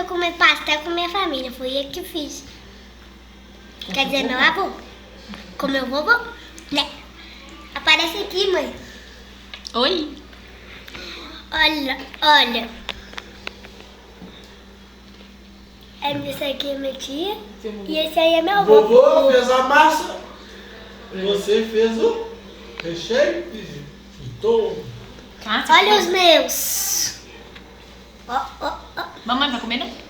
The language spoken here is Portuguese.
eu comer pastel com minha família. Foi eu que fiz. Quer dizer, meu avô. Com meu vovô. Né? Aparece aqui, mãe. Oi. Olha. Esse aqui é minha tia. E esse aí é meu avô. Vovô fez a massa. Você fez o recheio. Fritou. Olha os meus. Ó. Mamãe vai comer, não?